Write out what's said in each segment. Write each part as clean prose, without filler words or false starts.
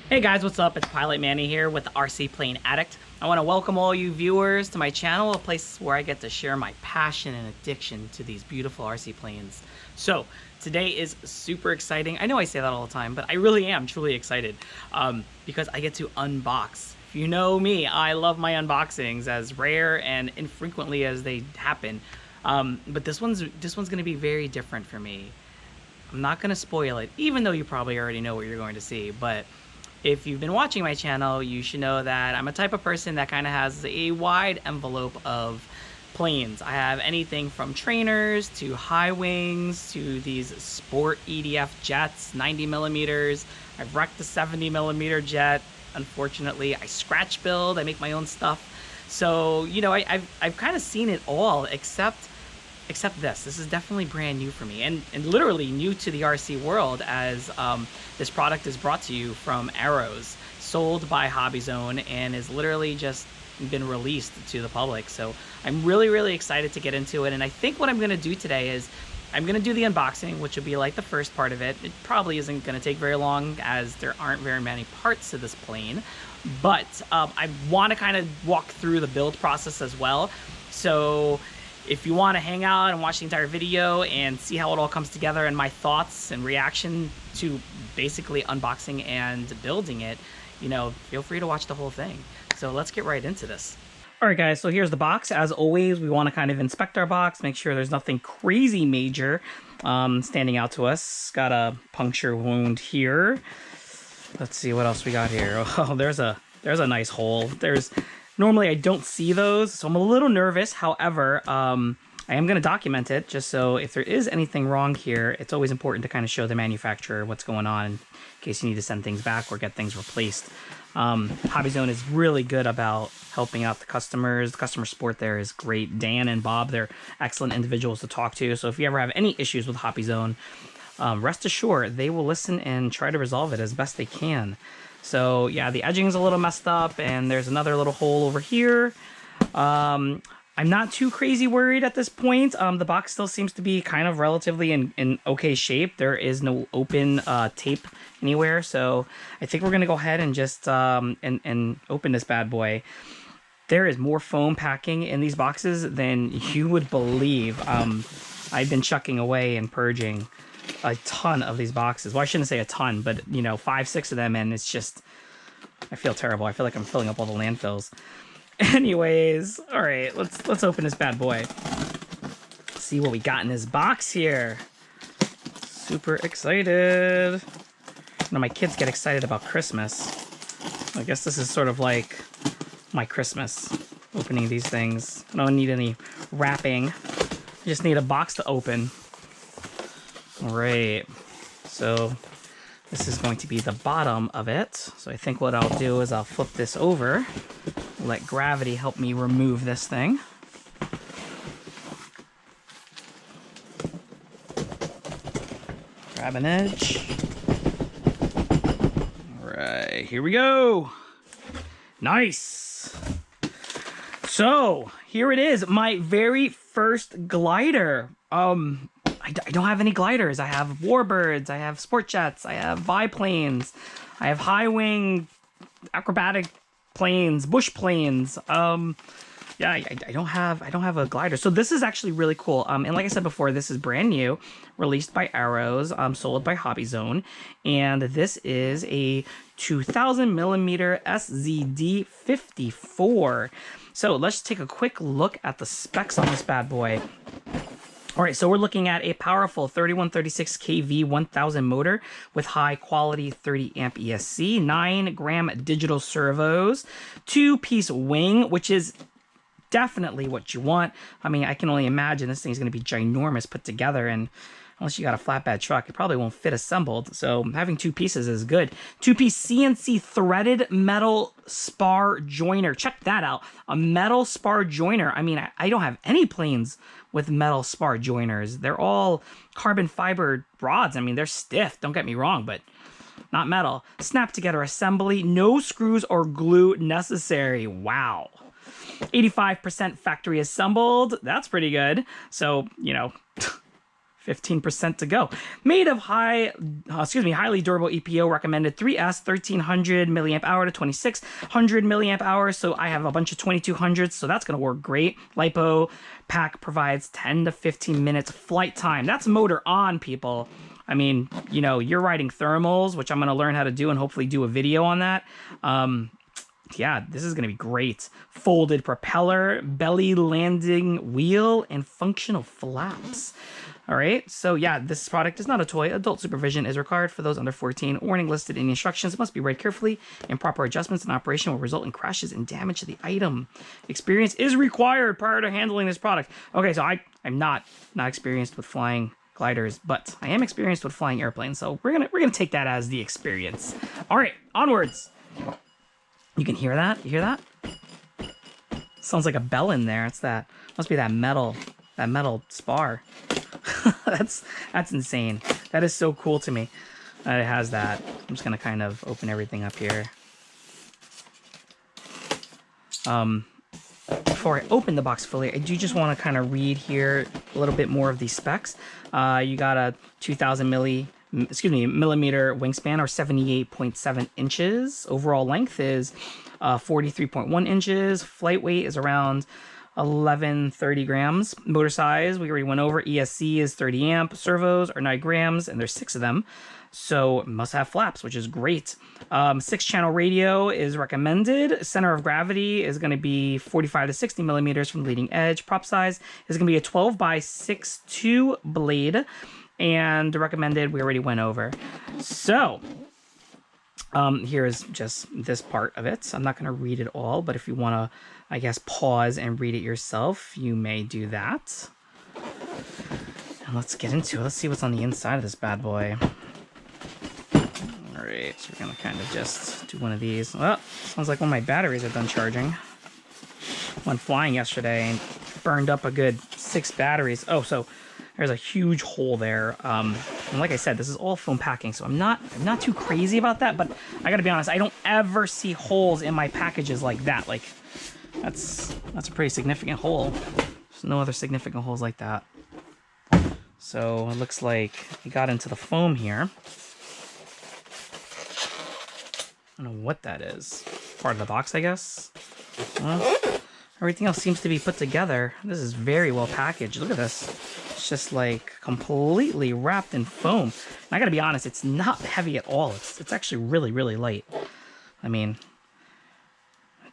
Hey guys, what's up? It's Pilot Manny here with RC Plane Addict. I want to welcome all you viewers to my channel, a place where I get to share my passion and addiction to these beautiful RC planes. So, today is super exciting. I know I say that all the time, but I really am truly excited because I get to unbox. If you know me, I love my unboxings, as rare and infrequently as they happen. But this one's going to be very different for me. I'm not going to spoil it, even though you probably already know what you're going to see, but if you've been watching my channel, you should know that I'm a type of person that kind of has a wide envelope of planes. I have anything from trainers to high wings to these sport EDF jets, 90 millimeters. I've wrecked the 70 millimeter jet. Unfortunately, I scratch build, I make my own stuff. So, you know, I've kind of seen it all except this. This is definitely brand new for me and literally new to the RC world, as this product is brought to you from Arrows, sold by Hobby Zone, and is literally just been released to the public. So I'm really excited to get into it. And I think what I'm going to do today is I'm going to do the unboxing, which will be like the first part of it. It probably isn't going to take very long, as there aren't very many parts to this plane. But I want to kind of walk through the build process as well. So if you want to hang out and watch the entire video and see how it all comes together and my thoughts and reaction to basically unboxing and building it, you know, feel free to watch the whole thing. So let's get right into this. All right, guys, so here's the box. As always, we want to kind of inspect our box, make sure there's nothing crazy major standing out to us. Got a puncture wound here. Let's see what else we got here. Oh, there's a nice hole. Normally I don't see those, so I'm a little nervous. However, I am going to document it, just so if there is anything wrong here, it's always important to kind of show the manufacturer what's going on in case you need to send things back or get things replaced. Hobby Zone is really good about helping out the customers. The customer support there is great. Dan and Bob, they're excellent individuals to talk to. So if you ever have any issues with Hobby Zone, rest assured they will listen and try to resolve it as best they can. So yeah, the edging's a little messed up, and there's another little hole over here. I'm not too crazy worried at this point. The box still seems to be kind of relatively in okay shape. There is no open tape anywhere, so I think we're gonna go ahead and just and open this bad boy. There is more foam packing in these boxes than you would believe. I've been chucking away and purging a ton of these boxes. Well, I shouldn't say a ton, but you know, 5-6 of them, and it's just, I feel terrible. I feel like I'm filling up all the landfills. Anyways, all right, let's open this bad boy. See what we got in this box here. Super excited. You know, my kids get excited about Christmas. I guess this is sort of like my Christmas, opening these things. I don't need any wrapping. I just need a box to open. All right, so this is going to be the bottom of it. So I think what I'll do is I'll flip this over, let gravity help me remove this thing. Grab an edge. All right, here we go. Nice. So here it is, my very first glider. I don't have any gliders. I have warbirds, I have sport jets, I have biplanes, I have high wing acrobatic planes, bush planes. Yeah, I don't have a glider. So this is actually really cool. And like I said before, this is brand new, released by Arrows, sold by Hobby Zone, and this is a 2000 millimeter SZD-54. So let's take a quick look at the specs on this bad boy. All right, so we're looking at a powerful 3136 kV 1000 motor with high quality 30 amp ESC, 9-gram digital servos, 2-piece wing, which is definitely what you want. I mean, I can only imagine this thing's going to be ginormous put together, and unless you got a flatbed truck, it probably won't fit assembled. So having 2 pieces is good. 2-piece CNC threaded metal spar joiner. Check that out. A metal spar joiner. I mean, I don't have any planes with metal spar joiners. They're all carbon fiber rods. I mean, they're stiff, don't get me wrong, but not metal. Snap together assembly. No screws or glue necessary. Wow. 85% factory assembled. That's pretty good. So, you know, 15% to go. Made of highly durable EPO, recommended 3S, 1300 milliamp hour to 2600 milliamp hour. So I have a bunch of 2200s, so that's going to work great. LiPo pack provides 10 to 15 minutes flight time. That's motor on, people. I mean, you know, you're riding thermals, which I'm going to learn how to do and hopefully do a video on that. Yeah, this is going to be great. Folded propeller, belly landing wheel, and functional flaps. All right, so yeah, this product is not a toy. Adult supervision is required for those under 14. Warning listed in the instructions. It must be read carefully, and proper adjustments in operation will result in crashes and damage to the item. Experience is required prior to handling this product. Okay, so I'm not experienced with flying gliders, but I am experienced with flying airplanes, so we're gonna take that as the experience. All right, onwards. You can hear that? You hear that? Sounds like a bell in there. It's that. Must be that metal spar. That's insane. That is so cool to me that it has that. I'm just gonna kind of open everything up here. Before I open the box fully, I do just want to kind of read here a little bit more of these specs. You got a 2000 millimeter wingspan, or 78.7 inches. Overall length is 43.1 inches. Flight weight is around 1130 grams. Motor size, we already went over. ESC is 30 amp. Servos are 9 grams, and there's 6 of them. So must have flaps, which is great. 6-channel radio is recommended. Center of gravity is going to be 45 to 60 millimeters from leading edge. Prop size is going to be a 12 by 6.2 blade. And recommended, we already went over. So here is just this part of it. I'm not going to read it all, but if you want to, I guess, pause and read it yourself, you may do that. And let's get into it. Let's see what's on the inside of this bad boy. All right, so we're going to kind of just do one of these. Well, sounds like one of my batteries are done charging. Went flying yesterday and burned up a good 6 batteries. Oh, so there's a huge hole there. And like I said, this is all foam packing, so I'm not too crazy about that, but I gotta be honest, I don't ever see holes in my packages like that. Like, that's a pretty significant hole. There's no other significant holes like that. So it looks like it got into the foam here. I don't know what that is. Part of the box, I guess. Well, everything else seems to be put together. This is very well packaged. Look at this. It's just like completely wrapped in foam. And I gotta be honest, it's not heavy at all. It's actually really, really light. I mean,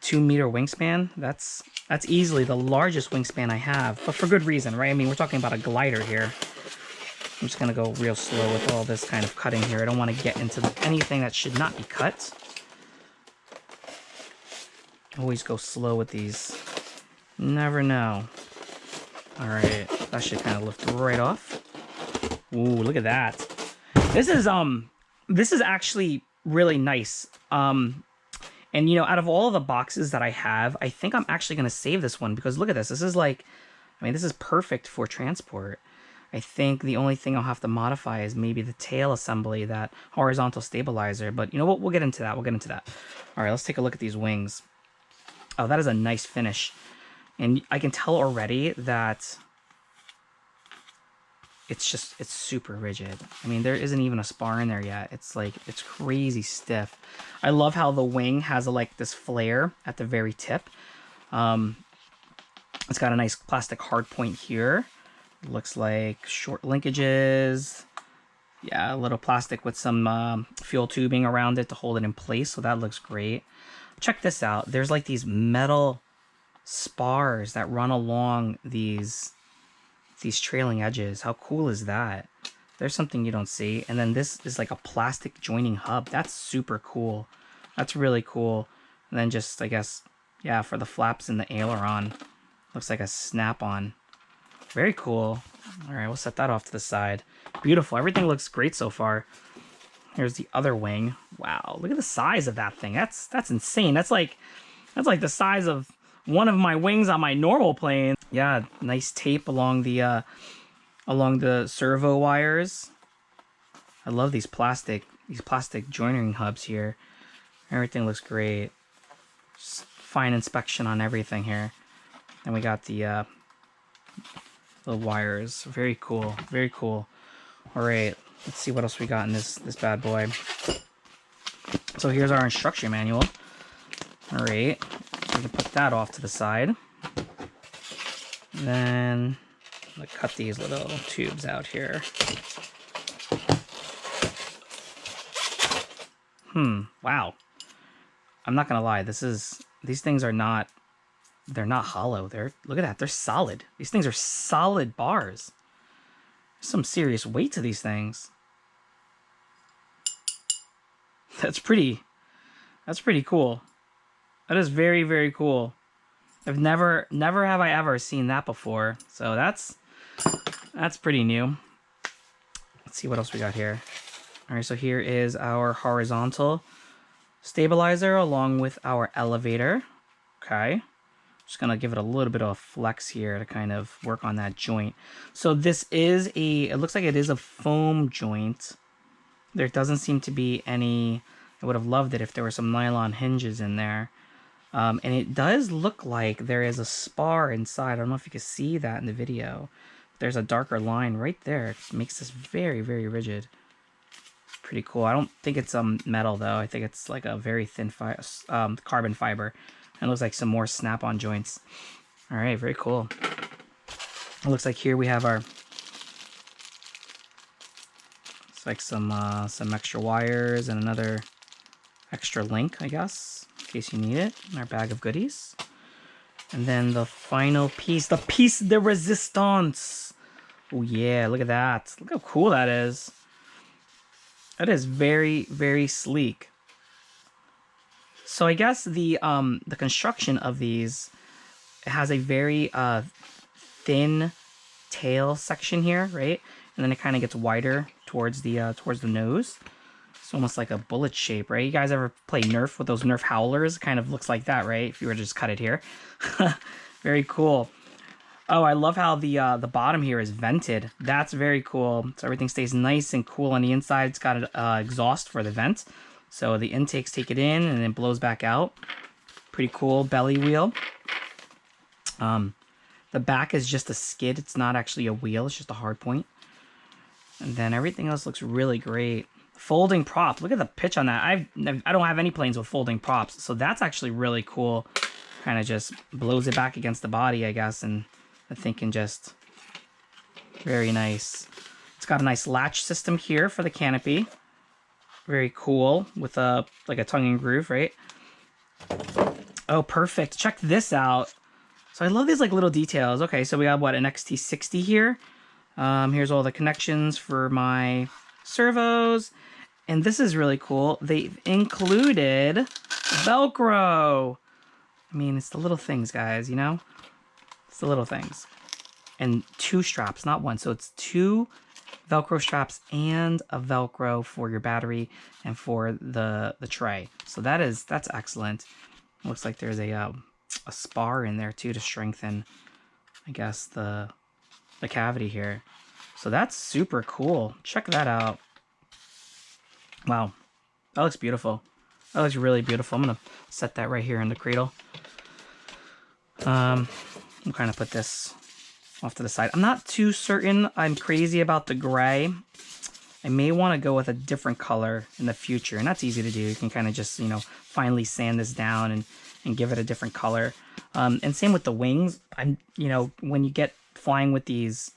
2-meter wingspan, that's easily the largest wingspan I have, but for good reason, right? I mean, we're talking about a glider here. I'm just gonna go real slow with all this kind of cutting here. I don't want to get into anything that should not be cut. Always go slow with these. Never know. All right, that should kind of lift right off. Ooh, look at that. This is actually really nice. And you know, out of all of the boxes that I have, I think I'm actually gonna save this one because look at this. This is like, I mean, this is perfect for transport. I think the only thing I'll have to modify is maybe the tail assembly, that horizontal stabilizer. But you know what? We'll get into that. We'll get into that. All right, let's take a look at these wings. Oh, that is a nice finish. And I can tell already that it's super rigid. I mean, there isn't even a spar in there yet. It's like, it's crazy stiff. I love how the wing has like this flare at the very tip. It's got a nice plastic hard point here. It looks like short linkages. Yeah, a little plastic with some fuel tubing around it to hold it in place. So that looks great. Check this out. There's like these metal spars that run along these trailing edges. How cool is that? There's something you don't see. And then this is like a plastic joining hub. That's super cool. That's really cool. And then just, I guess, yeah, for the flaps and the aileron, looks like a snap-on. Very cool. All right, we'll set that off to the side. Beautiful. Everything looks great so far. Here's the other wing. Wow, look at the size of that thing. That's insane. That's like the size of one of my wings on my normal plane. Yeah, nice tape along the servo wires. I love these plastic joining hubs here. Everything looks great. Just fine inspection on everything here. Then we got the the wires. Very cool. Very cool. All right, let's see what else we got in this bad boy. So here's our instruction manual. All right, we can put that off to the side. Then I'm gonna cut these little tubes out here. Wow. I'm not gonna lie, these things are not, they're not hollow. Look at that, they're solid. These things are solid bars. There's some serious weight to these things. That's pretty cool. That is very, very cool. I've never have I ever seen that before. So that's pretty new. Let's see what else we got here. All right, so here is our horizontal stabilizer along with our elevator. Okay. Just gonna give it a little bit of a flex here to kind of work on that joint. So this is it looks like it is a foam joint. There doesn't seem to be any, I would have loved it if there were some nylon hinges in there. And it does look like there is a spar inside. I don't know if you can see that in the video. There's a darker line right there. It makes this very, very rigid. Pretty cool. I don't think it's metal though. I think it's like a very thin carbon fiber. And it looks like some more snap-on joints. All right, very cool. It looks like here we have our, it's like some extra wires and another extra link, I guess, in case you need it, in our bag of goodies. And then the final piece, the piece de resistance. Oh yeah, look at that. Look how cool that is. That is very, very sleek. So I guess the construction of these has a very thin tail section here, right? And then it kind of gets wider towards the nose. It's almost like a bullet shape, right? You guys ever play Nerf with those Nerf howlers? It kind of looks like that, right? If you were to just cut it here. Very cool. Oh, I love how the bottom here is vented. That's very cool. So everything stays nice and cool on the inside. It's got an exhaust for the vent. So the intakes take it in and then blows back out. Pretty cool belly wheel. The back is just a skid. It's not actually a wheel. It's just a hard point. And then everything else looks really great. Folding prop. Look at the pitch on that. I don't have any planes with folding props. So that's actually really cool. Kind of just blows it back against the body, I guess. And I think just very nice. It's got a nice latch system here for the canopy. Very cool with like a tongue and groove, right? Oh, perfect. Check this out. So I love these like little details. Okay, so we got what, an XT60 here. Here's all the connections for my servos. And this is really cool. They've included Velcro. I mean, it's the little things, guys, you know? It's the little things. And 2 straps, not 1. So it's 2 Velcro straps and a Velcro for your battery and for the tray. So that's excellent. Looks like there's a spar in there too to strengthen, I guess, the cavity here. So that's super cool. Check that out. Wow, that looks beautiful. That looks really beautiful. I'm gonna set that right here in the cradle. I'm kind of put this off to the side. I'm not too certain I'm crazy about the gray. I may want to go with a different color in the future, and that's easy to do. You can kind of just, you know, finally sand this down and give it a different color. And same with the wings. You know, when you get flying with these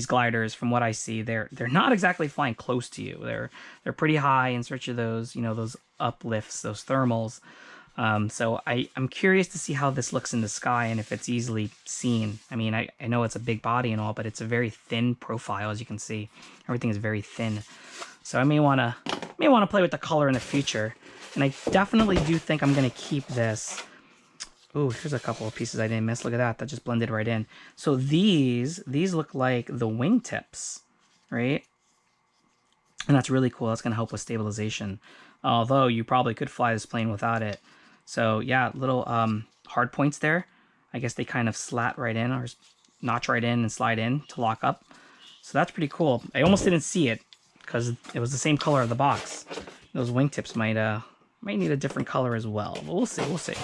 gliders, from what I see, they're not exactly flying close to you. They're pretty high in search of those, you know, those uplifts, those thermals. So I'm curious to see how this looks in the sky and if it's easily seen. I mean, I know it's a big body and all, but it's a very thin profile, as you can see. Everything is very thin. So I may want to play with the color in the future. And I definitely do think I'm going to keep this. Ooh, here's a couple of pieces I didn't miss. Look at that. That just blended right in. So these look like the wingtips, right? And that's really cool. That's going to help with stabilization. Although you probably could fly this plane without it. So yeah, little hard points there. I guess they kind of slat right in or notch right in and slide in to lock up. So that's pretty cool. I almost didn't see it because it was the same color of the box. Those wingtips might need a different color as well, but we'll see.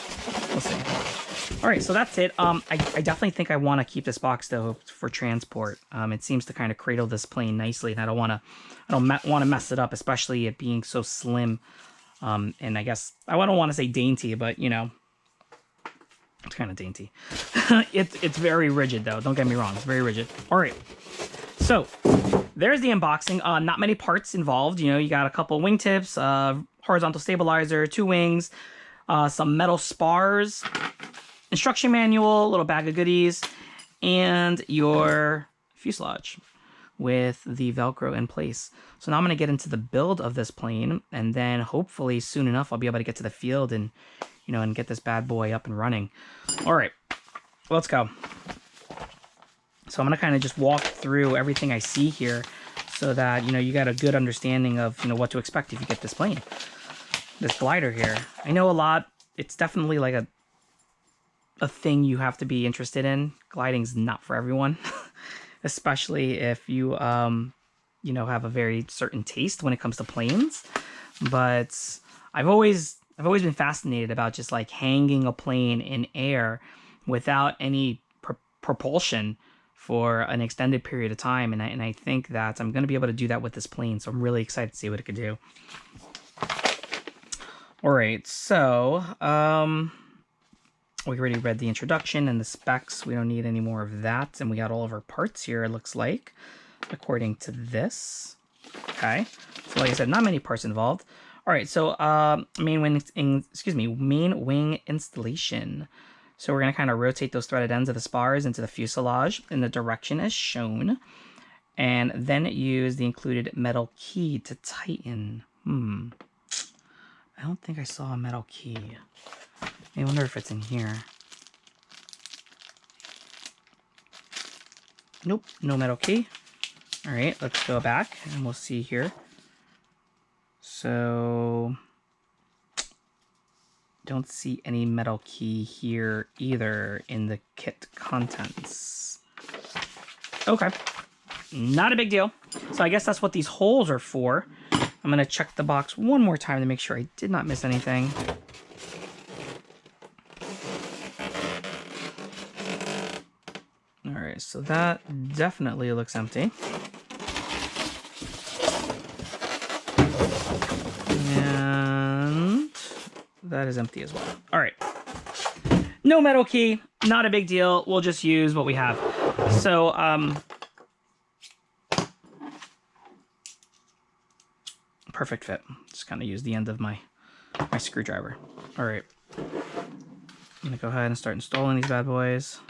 We'll see. All right, so that's it. I definitely think I want to keep this box though for transport. It seems to kind of cradle this plane nicely, and I don't want to mess it up, especially it being so slim. And I guess I don't want to say dainty, but you know, it's kind of dainty. It's very rigid though. Don't get me wrong, it's very rigid. All right, so there's the unboxing. Not many parts involved. You know, you got a couple wingtips, horizontal stabilizer, 2 wings, some metal spars, instruction manual, a little bag of goodies, and your fuselage with the Velcro in place. So now I'm going to get into the build of this plane, and then hopefully soon enough I'll be able to get to the field and, you know, and get this bad boy up and running. All right, let's go. So I'm going to kind of just walk through everything I see here so that, you know, you got a good understanding of, you know, what to expect if you get this plane. This glider here, I know a lot, it's definitely like a thing you have to be interested in. Gliding's not for everyone, especially if you, you know, have a very certain taste when it comes to planes. But I've always been fascinated about just like hanging a plane in air without any propulsion for an extended period of time, and I think that I'm going to be able to do that with this plane. So I'm really excited to see what it could do. All right, so we already read the introduction and the specs. We don't need any more of that. And we got all of our parts here, it looks like, according to this. Okay. So like I said, not many parts involved. All right, so main wing installation. So we're going to kind of rotate those threaded ends of the spars into the fuselage in the direction as shown. And then use the included metal key to tighten. I don't think I saw a metal key. I wonder if it's in here. Nope, no metal key. All right, let's go back and we'll see here. So, don't see any metal key here either in the kit contents. Okay, not a big deal. So I guess that's what these holes are for. I'm gonna check the box one more time to make sure I did not miss anything. All right, so that definitely looks empty. And that is empty as well. All right. No metal key, not a big deal. We'll just use what we have. So, perfect fit. Just kind of use the end of my screwdriver. All right. I'm gonna go ahead and start installing these bad boys.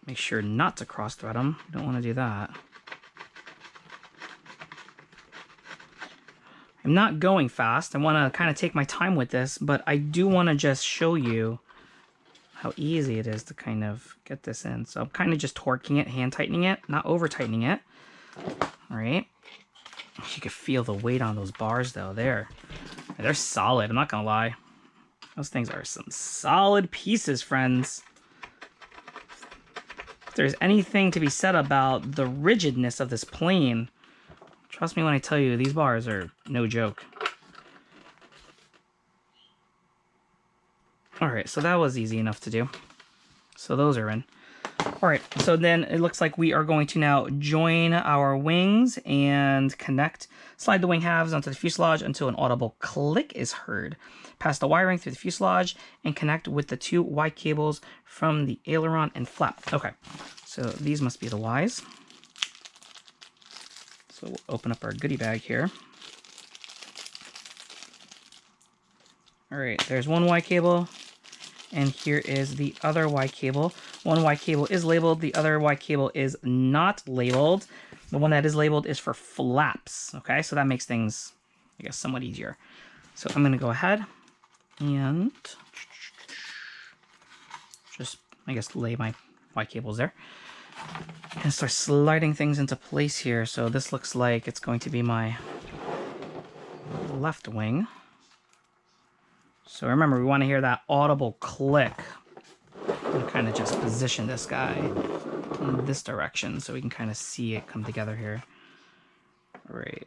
Make sure not to cross thread them. Don't want to do that. I'm not going fast. I want to kind of take my time with this, but I do want to just show you how easy it is to kind of get this in. So I'm kind of just torquing it, hand tightening it, not over tightening it. All right. You can feel the weight on those bars though. They're solid. I'm not gonna lie. Those things are some solid pieces, friends. If there's anything to be said about the rigidness of this plane, trust me when I tell you, these bars are no joke. All right, so that was easy enough to do. So those are in. All right, so then it looks like we are going to now join our wings and connect. Slide the wing halves onto the fuselage until an audible click is heard. Pass the wiring through the fuselage and connect with the 2 Y cables from the aileron and flap. Okay, so these must be the Ys. So we'll open up our goodie bag here. All right, there's one Y cable, and here is the other Y cable. One Y cable is labeled, the other Y cable is not labeled. The one that is labeled is for flaps, okay? So that makes things, I guess, somewhat easier. So I'm gonna go ahead and just, I guess, lay my Y cables there. And start sliding things into place here. So this looks like it's going to be my left wing. So remember, we want to hear that audible click. And kind of just position this guy in this direction so we can kind of see it come together here. All right,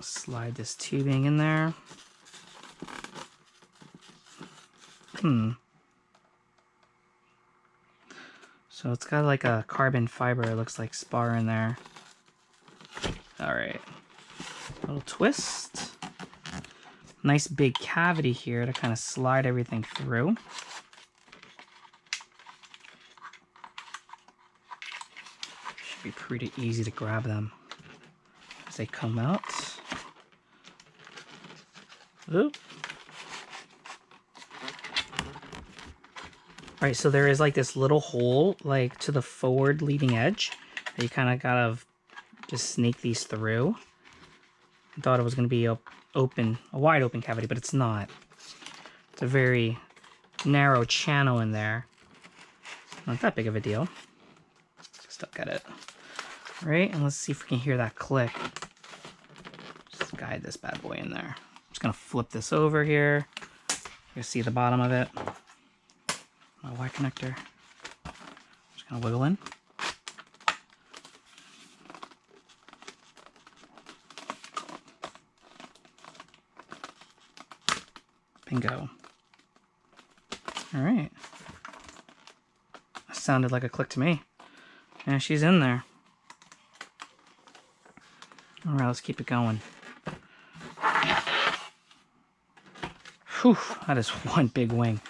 slide this tubing in there. So it's got like a carbon fiber, it looks like spar in there. All right, little twist. Nice big cavity here to kind of slide everything through. Should be pretty easy to grab them as they come out. Oop. All right, so there is like this little hole like to the forward leading edge that you kind of gotta just snake these through. I thought it was going to be a wide open cavity, but it's not. It's a very narrow channel in there. Not that big of a deal. Still got it. All right, and let's see if we can hear that click. Just guide this bad boy in there. I'm just gonna flip this over here. You see the bottom of it. My Y connector. Just gonna wiggle in. Bingo. All right. That sounded like a click to me. Yeah, she's in there. All right, let's keep it going. Whew, that is one big wing.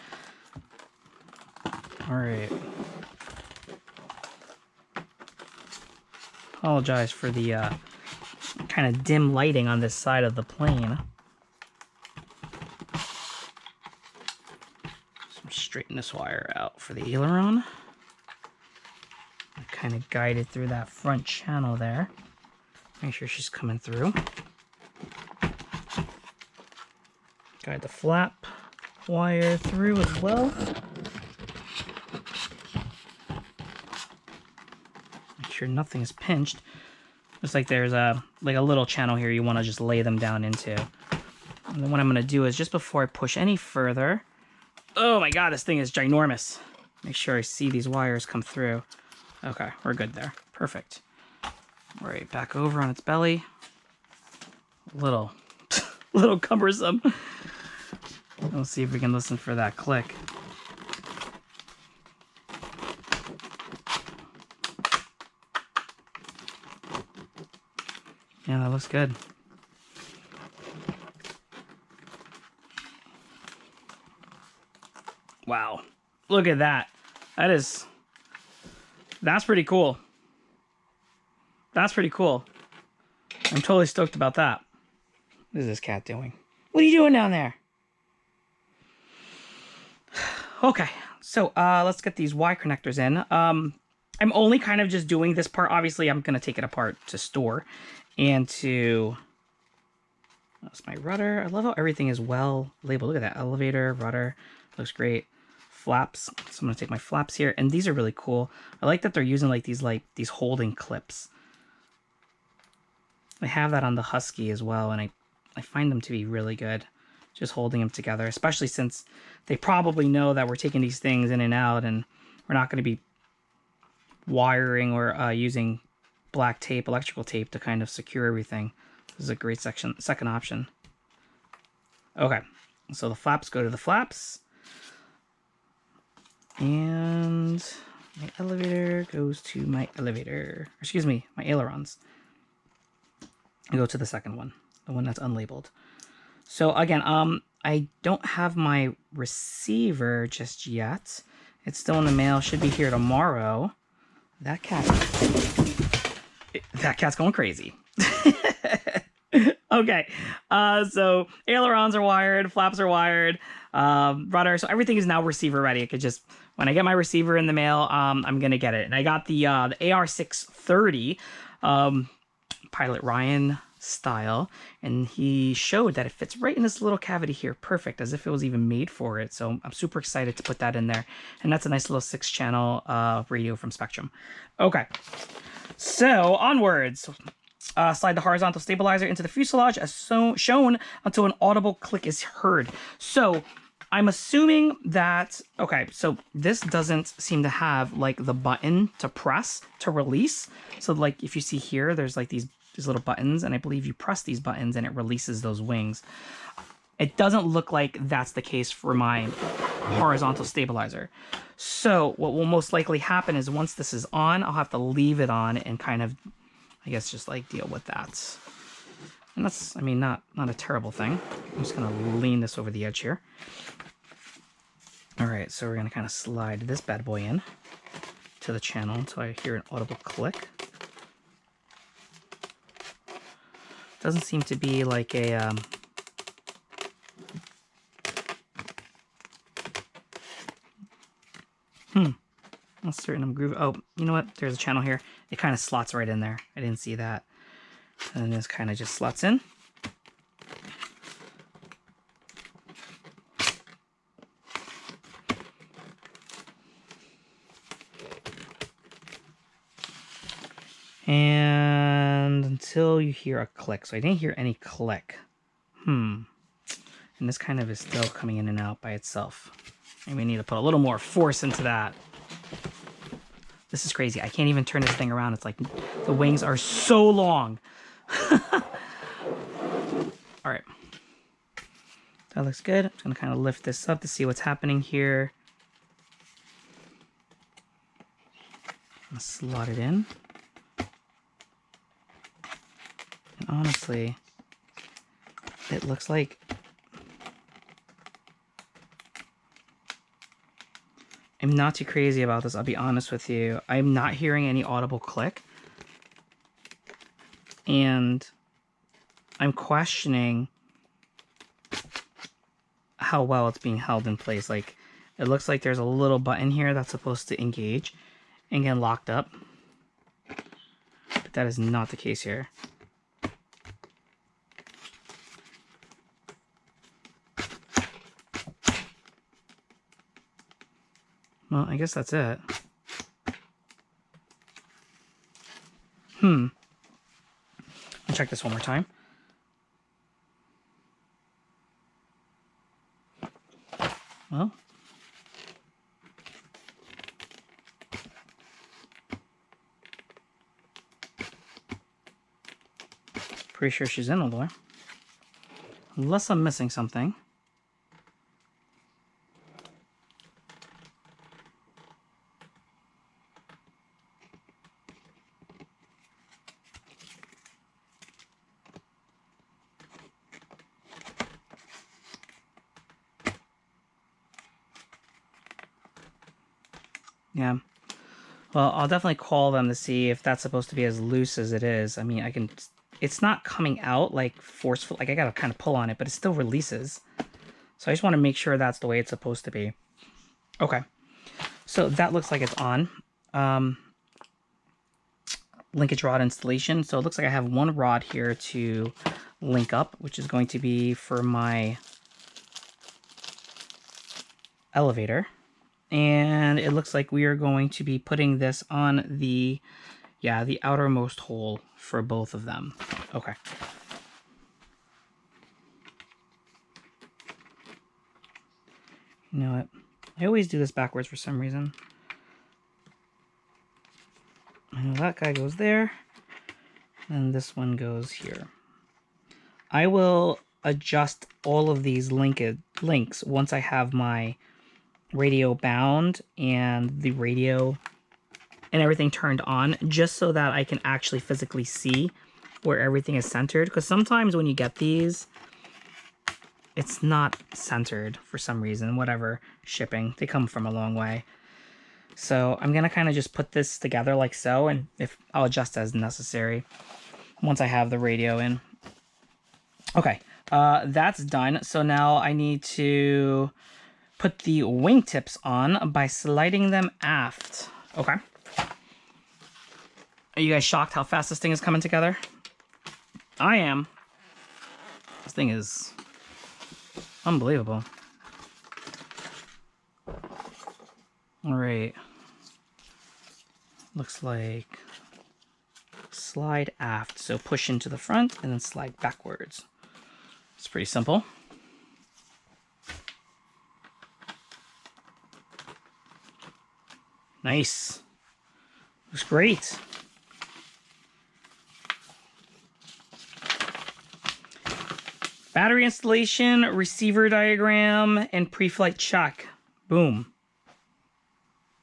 All right. Apologize for the kind of dim lighting on this side of the plane. Straighten this wire out for the aileron. Kind of guide it through that front channel there. Make sure she's coming through. Guide the flap wire through as well. Make sure nothing is pinched. Looks like there's a little channel here you want to just lay them down into. And then what I'm going to do is just before I push any further. Oh my god, this thing is ginormous. Make sure I see these wires come through. Okay, we're good there. Perfect. All right, back over on its belly. Little cumbersome. Let's see if we can listen for that click. Yeah, that looks good. Wow, look at that. That's pretty cool. That's pretty cool. I'm totally stoked about that. What is this cat doing? What are you doing down there? Okay, so let's get these Y connectors in. I'm only kind of just doing this part. Obviously, I'm going to take it apart to store and to... That's my rudder. I love how everything is well labeled. Look at that. Elevator, rudder. Looks great. Flaps. So I'm going to take my flaps here. And these are really cool. I like that they're using like these holding clips. I have that on the Husky as well. And I find them to be really good. Just holding them together. Especially since they probably know that we're taking these things in and out. And we're not going to be wiring or using black tape, electrical tape to kind of secure everything. This is a great second option. Okay. So the flaps go to the flaps. And my elevator goes to my elevator. Excuse me, my ailerons. I go to the second one, the one that's unlabeled. So again, I don't have my receiver just yet. It's still in the mail. Should be here tomorrow. That cat's going crazy. Okay, so ailerons are wired, flaps are wired, rudder. So everything is now receiver ready. I could just, when I get my receiver in the mail, I'm gonna get it. And I got the AR630 Pilot Ryan style, and he showed that it fits right in this little cavity here, perfect, as if it was even made for it. So I'm super excited to put that in there, and that's a nice little 6-channel radio from Spectrum. Okay, so onwards. Slide the horizontal stabilizer into the fuselage as shown until an audible click is heard. So I'm assuming that, okay, so this doesn't seem to have like the button to press to release. So like if you see here, there's like these little buttons, and I believe you press these buttons and it releases those wings. It doesn't look like that's the case for my horizontal stabilizer. So what will most likely happen is once this is on, I'll have to leave it on and kind of, I guess, just like deal with that. And that's, I mean, not a terrible thing. I'm just gonna lean this over the edge here. All right, so we're gonna kind of slide this bad boy in to the channel until I hear an audible click. Doesn't seem to be like a That's certain I'm grooving. Oh, you know what? There's a channel here. It kind of slots right in there. I didn't see that. And this kind of just slots in. And until you hear a click. So I didn't hear any click. And this kind of is still coming in and out by itself. And we need to put a little more force into that. This is crazy. I can't even turn this thing around. It's like the wings are so long. All right. That looks good. I'm just going to kind of lift this up to see what's happening here. I'm going to slot it in. And honestly, it looks like I'm not too crazy about this, I'll be honest with you. I'm not hearing any audible click. And I'm questioning how well it's being held in place. Like, it looks like there's a little button here that's supposed to engage and get locked up. But that is not the case here. Well, I guess that's it. I'll check this one more time. Well, pretty sure she's in all the way. Unless I'm missing something. Yeah. Well, I'll definitely call them to see if that's supposed to be as loose as it is. I mean, I can... It's not coming out, like, forceful. Like, I gotta kind of pull on it, but it still releases. So I just want to make sure that's the way it's supposed to be. Okay. So that looks like it's on. Linkage rod installation. So it looks like I have one rod here to link up, which is going to be for my elevator. And it looks like we are going to be putting this on the, the outermost hole for both of them. Okay. You know what? I always do this backwards for some reason. I know that guy goes there, and this one goes here. I will adjust all of these links once I have my radio bound and the radio and everything turned on, just so that I can actually physically see where everything is centered. Because sometimes when you get these, it's not centered for some reason. Whatever, shipping, they come from a long way. So I'm gonna kind of just put this together like so, and if I'll adjust as necessary once I have the radio in. Okay, that's done. So now I need to put the wingtips on by sliding them aft. Okay. Are you guys shocked how fast this thing is coming together? I am. This thing is unbelievable. All right. Looks like slide aft. So push into the front and then slide backwards. It's pretty simple. Nice. Looks great. Battery installation, receiver diagram, and pre-flight check. Boom.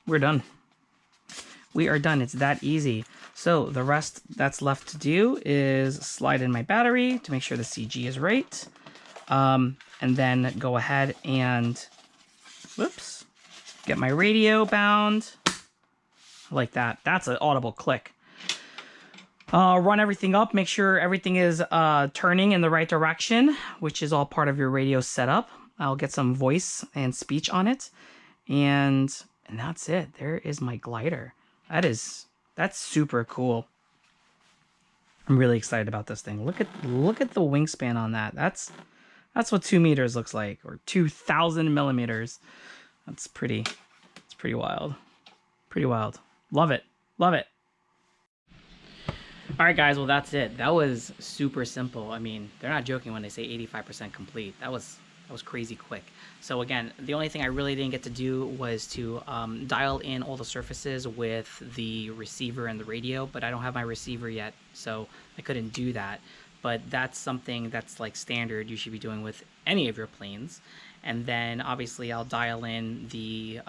We're done. We are done. It's that easy. So the rest that's left to do is slide in my battery to make sure the CG is right. And then go ahead and, whoops, get my radio bound. Like that. That's an audible click. Run everything up. Make sure everything is turning in the right direction, which is all part of your radio setup. I'll get some voice and speech on it. And that's it. There is my glider. That's super cool. I'm really excited about this thing. Look at the wingspan on that. That's what 2 meters looks like, or 2,000 millimeters. It's pretty wild. Pretty wild. Love it. Love it. All right, guys. Well, that's it. That was super simple. I mean, they're not joking when they say 85% complete. That was crazy quick. So again, the only thing I really didn't get to do was to dial in all the surfaces with the receiver and the radio, but I don't have my receiver yet, so I couldn't do that. But that's something that's like standard you should be doing with any of your planes. And then obviously I'll dial in the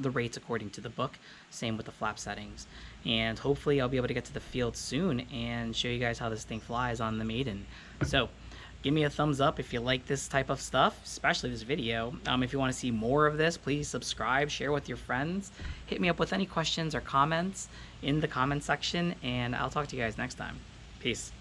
rates according to the book. Same with the flap settings. And hopefully I'll be able to get to the field soon and show you guys how this thing flies on the Maiden. So give me a thumbs up if you like this type of stuff, especially this video. If you want to see more of this, please subscribe, share with your friends. Hit me up with any questions or comments in the comment section, and I'll talk to you guys next time. Peace.